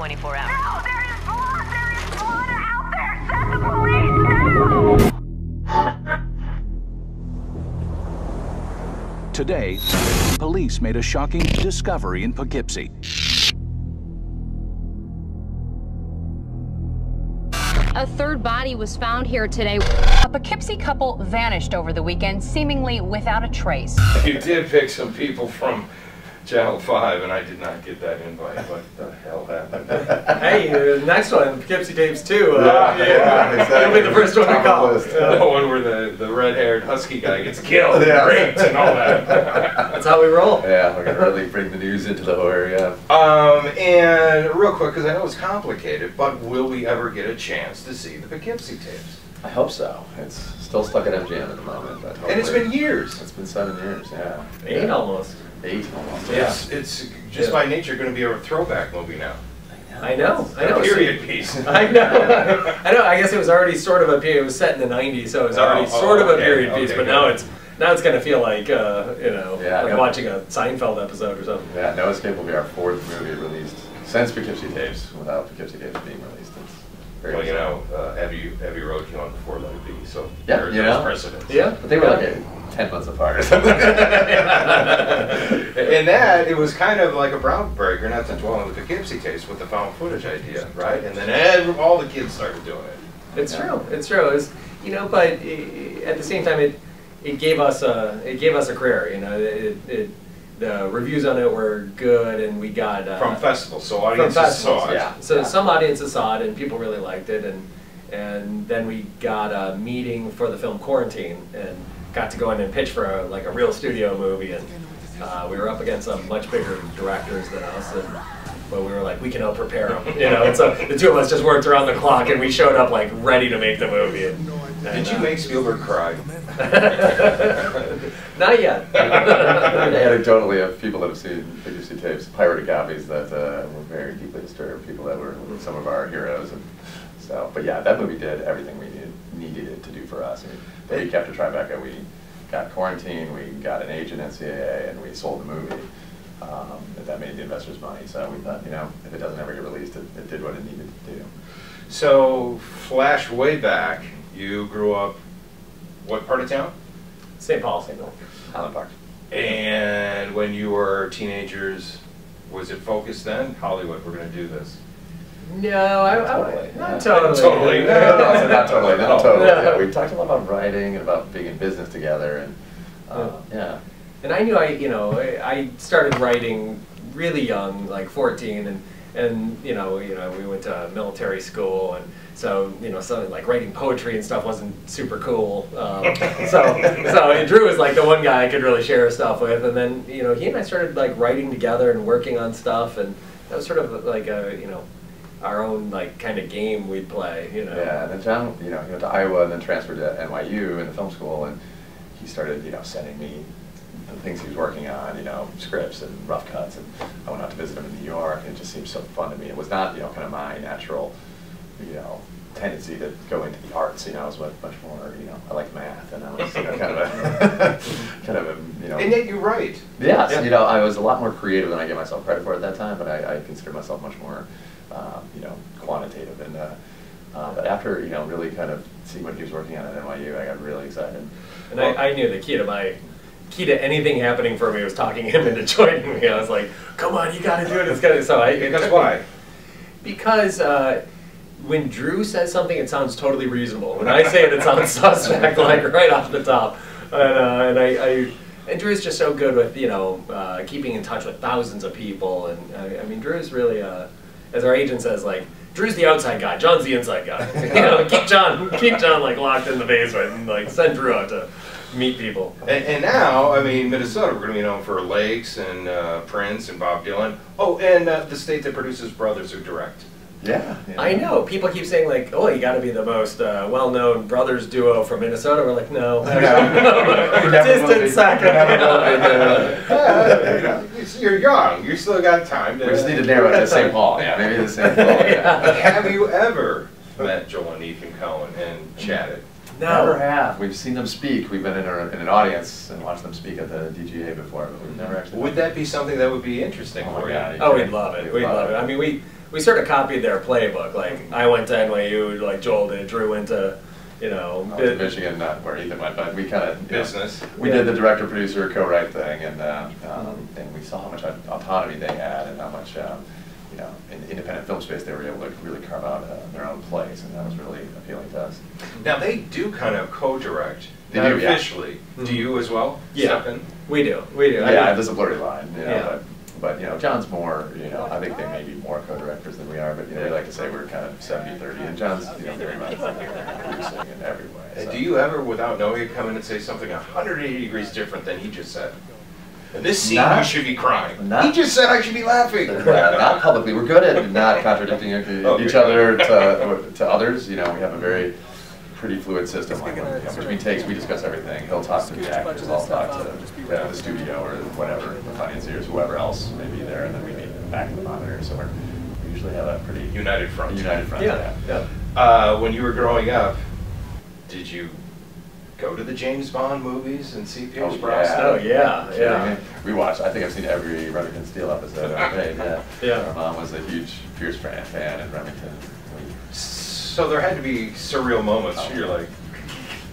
24 hours. No, there is blood! There is blood out there! Send the police now! Today, police made a shocking discovery in Poughkeepsie. A third body was found here today. A Poughkeepsie couple vanished over the weekend, seemingly without a trace. You did pick some people from Channel 5, and I did not get that invite. What the hell happened? Hey, next one, Poughkeepsie Tapes too. Yeah, exactly. You'll be the first one to call. The one where the red-haired husky guy gets killed, and raped, and all that. That's how we roll. Yeah, we're gonna really bring the news into the whole area. And real quick, because I know it's complicated, but will we ever get a chance to see the Poughkeepsie Tapes? I hope so. It's still stuck at MGM at the moment, but and it's been years. It's been 7 years, yeah. 8 almost. 8 almost. Yeah. It's just by nature going to be a throwback movie now. I know. A period piece. I know. I know. I guess it was already sort of a period. It was set in the '90s, so it was already sort of a period piece. But now it's going to feel like like watching a Seinfeld episode or something. Yeah, No Escape will be our 4th movie released since Poughkeepsie Tapes, without Poughkeepsie Tapes being released. It's very well, you know, Abbey Road came on before Let It Be, so yeah, there's precedent. Yeah, but they were like 10 months apart or something. And that, it was kind of like a groundbreaker, not to dwell on the Poughkeepsie Tapes, with the found footage idea, right? And then all the kids started doing it. It's true. It's true. It was, but at the same time, it gave us a career. You know, the reviews on it were good, and we got from festivals, so audiences saw it. Yeah. So some audiences saw it, and people really liked it, and then we got a meeting for the film Quarantine, and got to go in and pitch for a real studio movie, and we were up against some much bigger directors than us, but we were like, we can help prepare them, And so the two of us just worked around the clock, and we showed up like ready to make the movie. Did you make Spielberg cry? Not yet. Anecdotally, of people that have seen Poughkeepsie Tapes, pirated copies that were very deeply disturbed, people that were some of our heroes, and so. But yeah, that movie did everything we needed it to do for us. I mean, we kept a Tribeca, we got Quarantine, we got an agent at CAA, and we sold the movie. That made the investors money. So we thought, if it doesn't ever get released, it did what it needed to do. So, flash way back, you grew up, what part of town? St. Paul, Highland Park. And when you were teenagers, was it focused then? Hollywood, we're going to do this. No, not totally. Not totally. No, not totally. Not totally. Yeah, we talked a lot about writing and about being in business together, and yeah. And I knew I started writing really young, like 14, and we went to military school, and so something like writing poetry and stuff wasn't super cool. So Drew was like the one guy I could really share stuff with, and then he and I started like writing together and working on stuff, and that was sort of like our own like kind of game we'd play. Yeah, and then John, he went to Iowa and then transferred to NYU in the film school, and he started sending me the things he was working on, scripts and rough cuts, and I went out to visit him in New York, and it just seemed so fun to me. It was not, kind of my natural, tendency to go into the arts. I was much more, I like math, and I was, kind of a, And yet you write. Yes, I was a lot more creative than I gave myself credit for at that time, but I consider myself much more, quantitative, and but after, really kind of seeing what he was working on at NYU, I got really excited. And I knew the key to anything happening for me was talking him into joining me. I was like, come on, you gotta do it, it's gotta, so Because why? Because when Drew says something, it sounds totally reasonable. When I say it, it sounds suspect, like right off the top. And Drew's just so good with, keeping in touch with thousands of people, and I mean, Drew's really, as our agent says, like, Drew's the outside guy, John's the inside guy. Keep John like locked in the basement, and like send Drew out to meet people. And now, I mean, Minnesota, we're going to be known for Lakes and Prince and Bob Dylan. Oh, and the state that produces Brothers Who Direct. Yeah. I know. People keep saying like, "Oh, you got to be the most well-known brothers duo from Minnesota." We're like, no, distant second. You're young. You still got time. We just need to narrow it to St. Paul. Yeah, maybe the St. Paul. Yeah. Have you ever met Joel and Ethan Coen and chatted? No. Never have. We've seen them speak. We've been in an audience and watched them speak at the DGA before, but we've never actually. Would that be something that would be interesting for you? Oh, we'd love it. We'd love it. I mean, we sort of copied their playbook. Like I went to NYU, like Joel did. Drew went to, Michigan, not where Ethan went, but we kind of business. We did the director, producer, co-write thing, and we saw how much autonomy they had and how much in the independent film space they were able to really carve out their own place, and that was really appealing to us. Now they do kind of co-direct. They not do, yeah. officially. Do you as well? Yeah, Step in? we do. Yeah, there's a blurry line, Yeah. but John's more, I think they may be more co-directors than we are, but we like to say we're kind of 70-30, and John's very much producing in every way. And So. do you ever, without knowing it, come in and say something 180 degrees different than he just said? In this scene, you should be crying. He just said I should be laughing. Not publicly. We're good at not contradicting each other to others. We have a very pretty fluid system. Like between takes, we discuss everything. He'll talk to the actors, I'll talk to the studio or whatever, the financiers, whoever else may be there, and then we meet back in the monitor. So we usually have a pretty united front. Yeah. When you were growing up, did you go to the James Bond movies and see Pierce Brosnan? Oh yeah. We watched. I think I've seen every Remington Steele episode. Yeah. Our mom was a huge Pierce fan, and Remington. So there had to be surreal moments. You're like,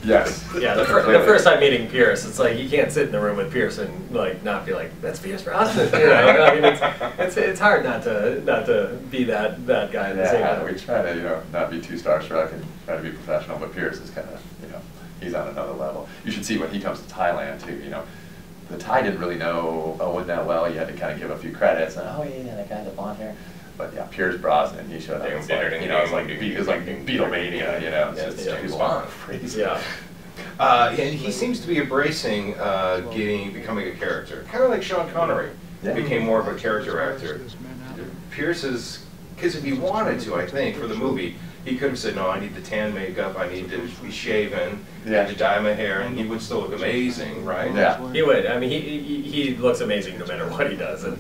yes. Yeah, the first time meeting Pierce, it's like you can't sit in the room with Pierce and like not be like, that's Pierce Brosnan. I mean, it's hard not to be that guy at the same time. We try to not be too starstruck and try to be professional, but Pierce is kind of he's on another level. You should see when he comes to Thailand too. The Thai didn't really know Owen that well. You had to kind of give a few credits. And, that guy with the blonde hair. But yeah, Pierce Brosnan, he showed up. It's like Beatlemania, It's just people are crazy. Yeah. And he seems to be embracing becoming a character, kind of like Sean Connery. Became more of a character actor. Pierce is, because if he wanted to, I think, for the movie, he could have said, no, I need the tan makeup, I need to be shaven, I need to dye my hair, and he would still look amazing, right? Yeah. He would. I mean, he looks amazing no matter what he does. And,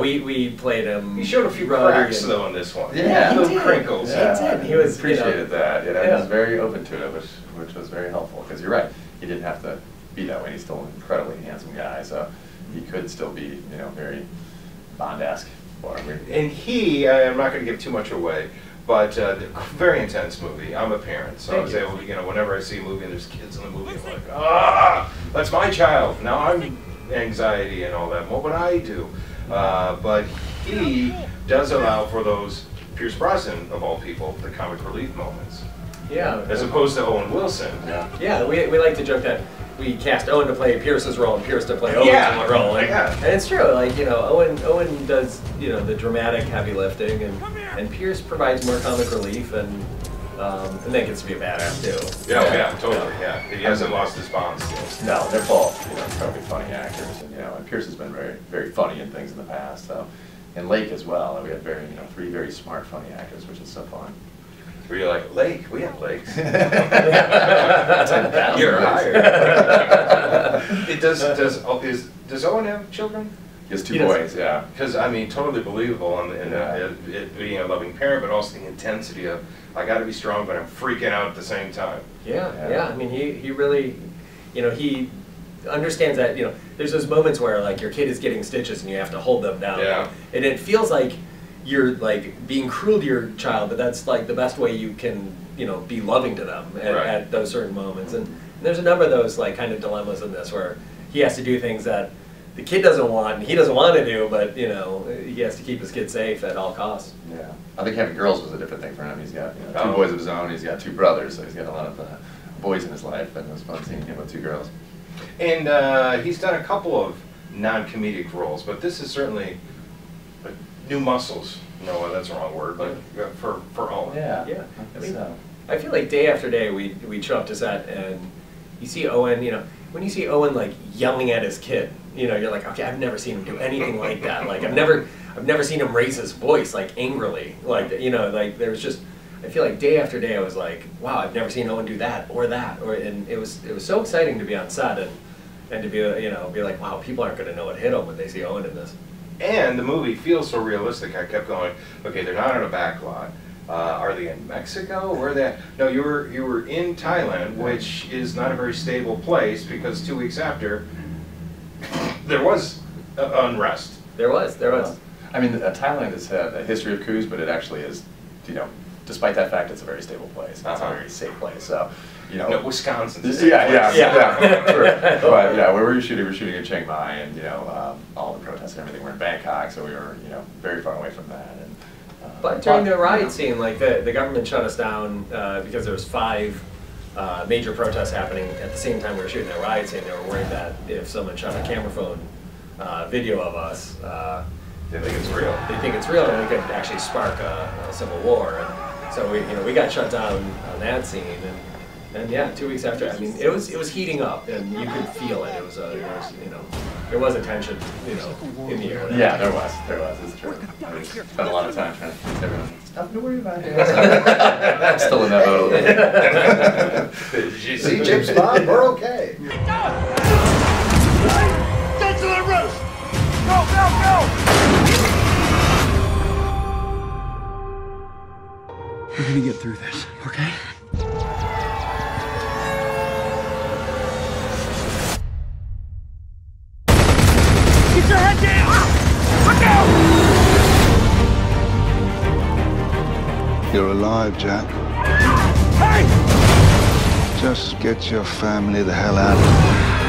we played him. He showed a few cracks, though, in this one. Yeah. Little crinkles. Yeah. He was, appreciated that. He was very open to it, which was very helpful, because you're right. He didn't have to be that way. He's still an incredibly handsome guy, so he could still be, very Bond-esque for him. And I'm not going to give too much away, but very intense movie. I'm a parent, so I was able to, whenever I see a movie and there's kids in the movie, I'm like, that's my child. Now I'm anxiety and all that. What would I do? But he does allow for those Pierce Brosnan, of all people, the comic relief moments. Yeah. As opposed to Owen Wilson. Yeah, we like to joke that we cast Owen to play Pierce's role and Pierce to play Owen's role. And it's true, Owen does, the dramatic heavy lifting, and Pierce provides more comic relief, and then gets to be a badass too. Yeah, totally, yeah. He hasn't lost his bond still. No, they're both, incredibly funny actors, and Pierce has been very, very funny in things in the past, so. And Lake as well, we had three very smart, funny actors, which is so fun. Were you like, Lake? We have lakes. 10,000 You're lakes. hired. Does Owen have children? He has two boys, yeah. Because, totally believable in it being a loving parent, but also the intensity of, I got to be strong, but I'm freaking out at the same time. Yeah. I mean, he really, he understands that, there's those moments where, like, your kid is getting stitches and you have to hold them down. Yeah. And it feels like you're, like, being cruel to your child, but that's, like, the best way you can, be loving to them at those certain moments. And there's a number of those, like, kind of dilemmas in this where he has to do things that the kid doesn't want, and he doesn't want to do, but, he has to keep his kid safe at all costs. Yeah. I think having girls was a different thing for him. He's got two boys of his own, he's got two brothers, so he's got a lot of boys in his life, and it was fun seeing him with two girls. And he's done a couple of non-comedic roles, but this is certainly new muscles. No, that's the wrong word, but for Owen. Yeah. I feel like day after day we'd show up to set and you see Owen, when you see Owen like yelling at his kid, you're like, okay, I've never seen him do anything like that. Like I've never seen him raise his voice like angrily. Like like there was just, I feel like day after day I was like, wow, I've never seen Owen do that, and it was so exciting to be on set and to be be like, wow, people aren't going to know what hit them when they see Owen in this. And the movie feels so realistic. I kept going, okay, they're not on a back lot. Are they in Mexico? Where are they? No, you were in Thailand, which is not a very stable place because 2 weeks after, there was unrest. There was. I mean, Thailand has had a history of coups, but it actually is, you know, despite that fact, it's a very stable place. It's a very safe place. So, you know, No, Wisconsin's a safe yeah, place. yeah, true. But yeah, where we were shooting in Chiang Mai, and you know, all the protests and everything were in Bangkok, so we were, you know, very far away from that. And but during the riot scene, like the government shut us down because there was 5 major protests happening at the same time we were shooting that riot scene. They were worried that if someone shot a camera phone video of us, They think it's real. they think it's real, and it could actually spark a civil war. And so we got shut down on that scene, and yeah, 2 weeks after, I mean, it was heating up, and you could feel it. It was you know, there was a tension, you know, in the air. yeah, there was. It's true. I spent a lot of time trying to convince everyone. Nothing to worry about here. I'm still in that boat. Did you see Chip's mom? We're okay. Get to the roof! Go, go, go! We're gonna get through this, okay? Get your head down! Look out! You're alive, Jack. Hey! Just get your family the hell out of here.